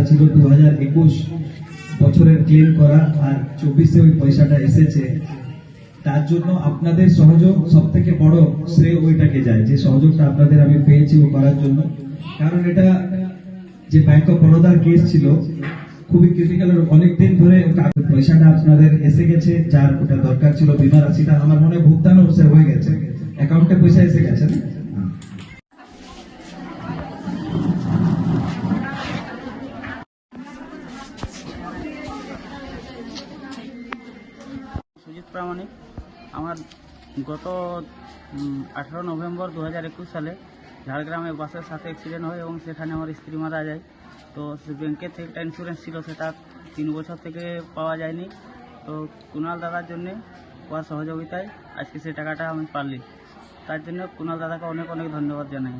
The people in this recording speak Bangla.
ছিল 2021 বছরের ক্লেম করা, আর 24-এ ওই পয়সাটা এসেছে। তার জন্য আপনাদের সহযোগ সব থেকে বড় শ্রেয় ওইটাকে যায়, যে সহযোগটা আপনাদের আমি পেয়েছি ও করার জন্য। কারণ এটা যে ব্যাংক অফ বরোদার কেস ছিল, খুবই ক্রিটিক্যাল, অনেকদিন ধরে পয়সাটা আপনাদের এসে গেছে, যার ওটা দরকার ছিল বিমা রাশিটা আমার মনে হয় ভুগতানও সে হয়ে গেছে, অ্যাকাউন্টে পয়সা এসে গেছে। সুজিত প্রামাণিক। আমার গত 18 নভেম্বর 2021 সালে ঝাড়গ্রামে বাসের সাথে অ্যাক্সিডেন্ট হয় এবং সেখানে আমার স্ত্রী মারা যায়। তো সে ব্যাংকের থেকে একটা ইন্স্যুরেন্স ছিল, সেটা 3 বছর থেকে পাওয়া যায়নি। তো কুণাল দাদার জন্যে ওর সহযোগিতায় আজকে সেই টাকাটা আমি পারলি। তার জন্য কুণাল দাদাকে অনেক অনেক ধন্যবাদ জানাই।